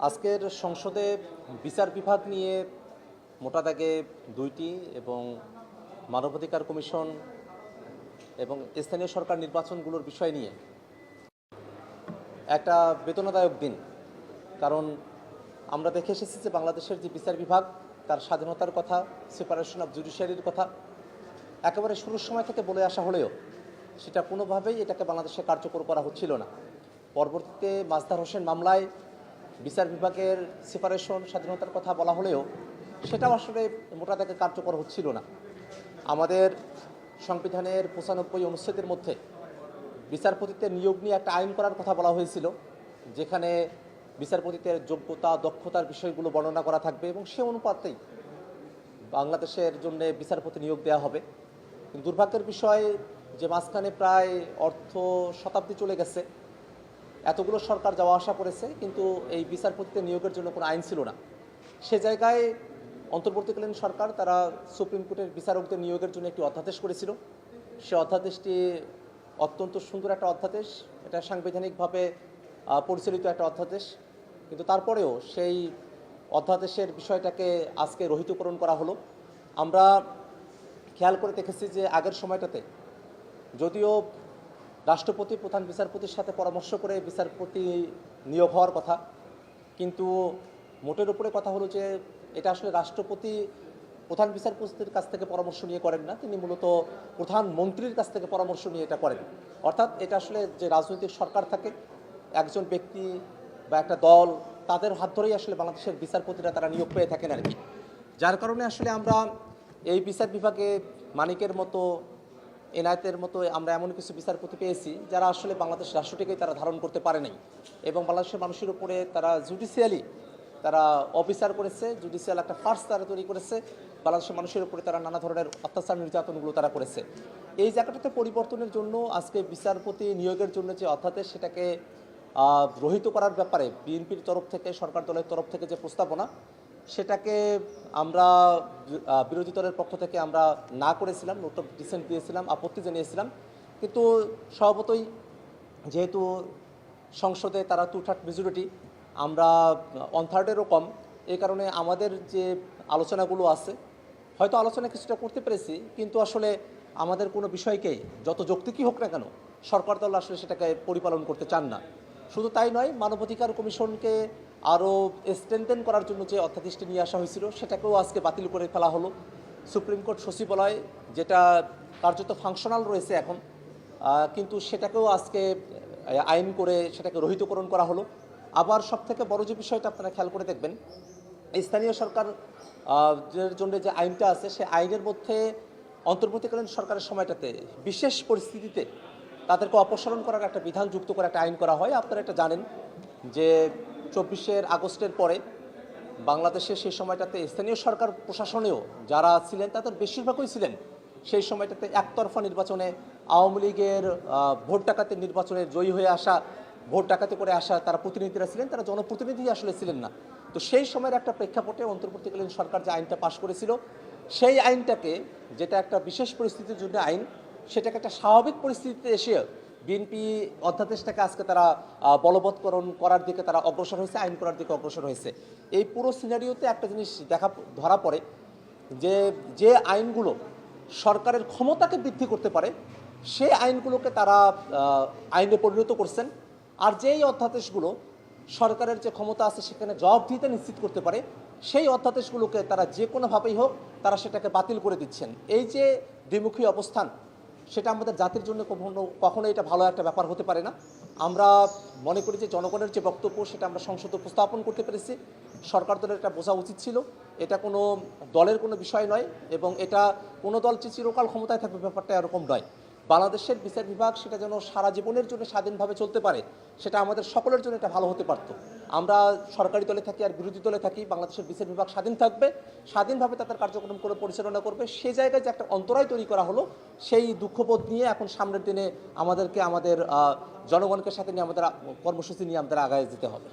আজকের সংসদে বিচার বিভাগ নিয়ে মোটা দাগে দুইটি এবং মানবাধিকার কমিশন এবং স্থানীয় সরকার নির্বাচনগুলোর বিষয় নিয়ে একটা বেদনাদায়ক দিন। কারণ আমরা দেখে এসেছি যে বাংলাদেশের যে বিচার বিভাগ তার স্বাধীনতার কথা, সেপারেশন অফ জুডিশিয়ারির কথা একেবারে শুরুর সময় থেকে বলে আসা হলেও সেটা কোনোভাবেই এটাকে বাংলাদেশে কার্যকর করা হচ্ছিল না। পরবর্তীতে মাজদার হোসেন মামলায় বিচার বিভাগের সেপারেশন স্বাধীনতার কথা বলা হলেও সেটাও আসলে মোটা দাগে কার্যকর হচ্ছিল না। আমাদের সংবিধানের 95 অনুচ্ছেদের মধ্যে বিচারপতিদের নিয়োগ নিয়ে একটা আইন করার কথা বলা হয়েছিল, যেখানে বিচারপতিদের যোগ্যতা দক্ষতার বিষয়গুলো বর্ণনা করা থাকবে এবং সে অনুপাতেই বাংলাদেশের জন্য বিচারপতি নিয়োগ দেওয়া হবে। কিন্তু দুর্ভাগ্যের বিষয় যে মাঝখানে প্রায় শতাব্দী চলে গেছে, এতগুলো সরকার যাওয়া আসা করেছে, কিন্তু এই বিচারপতিদের নিয়োগের জন্য কোনো আইন ছিল না। সে জায়গায় অন্তর্বর্তীকালীন সরকার তারা সুপ্রিম কোর্টের বিচারকদের নিয়োগের জন্য একটি অধ্যাদেশ করেছিল। সে অধ্যাদেশটি অত্যন্ত সুন্দর একটা অধ্যাদেশ, এটা সাংবিধানিকভাবে পরিচালিত একটা অধ্যাদেশ, কিন্তু তারপরেও সেই অধ্যাদেশের বিষয়টাকে আজকে রহিতকরণ করা হলো। আমরা খেয়াল করে দেখেছি যে আগের সময়টাতে যদিও রাষ্ট্রপতি প্রধান বিচারপতির সাথে পরামর্শ করে বিচারপতি নিয়োগ হওয়ার কথা, কিন্তু মোটের উপরে কথা হলো যে এটা আসলে রাষ্ট্রপতি প্রধান বিচারপতির কাছ থেকে পরামর্শ নিয়ে করেন না, তিনি মূলত প্রধানমন্ত্রীর কাছ থেকে পরামর্শ নিয়ে এটা করেন। অর্থাৎ এটা আসলে যে রাজনৈতিক সরকার থাকে, একজন ব্যক্তি বা একটা দল, তাদের হাত ধরেই আসলে বাংলাদেশের বিচারপতিরা তারা নিয়োগ পেয়ে থাকেন আর কি। যার কারণে আসলে আমরা এই বিচার বিভাগে মানিকের মতো, এনায়েতের মতো আমরা এমন কিছু বিচারপতি পেয়েছি যারা আসলে বাংলাদেশ রাষ্ট্রটিকেই তারা ধারণ করতে পারে নাই এবং বাংলাদেশের মানুষের উপরে তারা জুডিশিয়ালি তারা অবিচার করেছে, জুডিশিয়াল একটা ফার্স তারা তৈরি করেছে, বাংলাদেশের মানুষের উপরে তারা নানা ধরনের অত্যাচার নির্যাতনগুলো তারা করেছে। এই জায়গাটাতে পরিবর্তনের জন্য আজকে বিচারপতি নিয়োগের জন্য যে অধ্যাদেশ সেটাকে রহিত করার ব্যাপারে বিএনপির তরফ থেকে, সরকার দলের তরফ থেকে যে প্রস্তাবনা, সেটাকে আমরা বিরোধী দলের পক্ষ থেকে আমরা না করেছিলাম, নোট অফ ডিসেন্ট দিয়েছিলাম, আপত্তি জানিয়েছিলাম। কিন্তু স্বভাবতই যেহেতু সংসদে তারা 2/3 মেজরিটি, আমরা 1/3-এরও কম, এই কারণে আমাদের যে আলোচনাগুলো আছে হয়তো আলোচনা কিছুটা করতে পেরেছি, কিন্তু আসলে আমাদের কোনো বিষয়কেই যত যৌক্তিকই হোক না কেন সরকার দল আসলে সেটাকে পরিপালন করতে চান না। শুধু তাই নয়, মানবাধিকার কমিশনকে আরও স্ট্রেনথেন করার জন্য যে অধ্যাদেশটি নিয়ে আসা হয়েছিল সেটাকেও আজকে বাতিল করে ফেলা হলো। সুপ্রিম কোর্ট সচিবালয় যেটা কার্যত ফাংশনাল রয়েছে এখন, কিন্তু সেটাকেও আজকে আইন করে সেটাকে রহিতকরণ করা হলো। আবার সবথেকে বড় যে বিষয়টা আপনারা খেয়াল করে দেখবেন, স্থানীয় সরকার জন্য যে আইনটা আছে সে আইনের মধ্যে অন্তর্বর্তীকালীন সরকারের সময়টাতে বিশেষ পরিস্থিতিতে তাদেরকে অপসারণ করার একটা বিধান যুক্ত করে একটা আইন করা হয়। আপনারা এটা জানেন যে 24 আগস্টের পরে বাংলাদেশে সেই সময়টাতে স্থানীয় সরকার প্রশাসনেও যারা ছিলেন তাদের বেশিরভাগই ছিলেন সেই সময়টাতে একতরফা নির্বাচনে আওয়ামী লীগের ভোট ডাকাতির নির্বাচনে জয়ী হয়ে আসা, ভোট ডাকাতি করে আসা তারা প্রতিনিধিরা ছিলেন, তারা জনপ্রতিনিধি আসলে ছিলেন না। তো সেই সময়ের একটা প্রেক্ষাপটে অন্তর্বর্তীকালীন সরকার যে আইনটা পাশ করেছিল, সেই আইনটাকে, যেটা একটা বিশেষ পরিস্থিতির জন্য আইন, সেটাকে একটা স্বাভাবিক পরিস্থিতিতে এসে বিএনপি অধ্যাদেশটাকে আজকে তারা বলবৎকরণ করার দিকে তারা অগ্রসর হয়েছে, আইন করার দিকে অগ্রসর হয়েছে। এই পুরো সিনারিওতে একটা জিনিস ধরা পড়ে যে যে আইনগুলো সরকারের ক্ষমতাকে বৃদ্ধি করতে পারে সেই আইনগুলোকে তারা আইনে পরিণত করছেন, আর যেই অধ্যাদেশগুলো সরকারের যে ক্ষমতা আছে সেখানে জবাবদিহিতা নিশ্চিত করতে পারে সেই অধ্যাদেশগুলোকে তারা যে কোনোভাবেই হোক তারা সেটাকে বাতিল করে দিচ্ছেন। এই যে দ্বিমুখী অবস্থান, সেটা আমাদের জাতির জন্য কখনো এটা ভালো একটা ব্যাপার হতে পারে না। আমরা মনে করি যে জনগণের যে বক্তব্য সেটা আমরা সংসদে উপস্থাপন করতে পেরেছি, সরকার দলের এটা বোঝা উচিত ছিল। এটা কোনো দলের কোনো বিষয় নয় এবং এটা কোনো দল যে চিরকাল ক্ষমতায় থাকবে ব্যাপারটা এরকম নয়। বাংলাদেশের বিচার বিভাগ সেটা যেন সারা জীবনের জন্য স্বাধীনভাবে চলতে পারে, সেটা আমাদের সকলের জন্য এটা ভালো হতে পারত। আমরা সরকারি দলে থাকি আর বিরোধী দলে থাকি, বাংলাদেশের বিচার বিভাগ স্বাধীন থাকবে, স্বাধীনভাবে তাদের কার্যক্রম করে পরিচালনা করবে। সেই জায়গায় যে একটা অন্তরায় তৈরি করা হলো, সেই দুঃখবোধ নিয়ে এখন সামনের দিনে আমাদের জনগণকে সাথে নিয়ে আমাদের কর্মসূচি নিয়ে আমাদের আগায় যেতে হবে।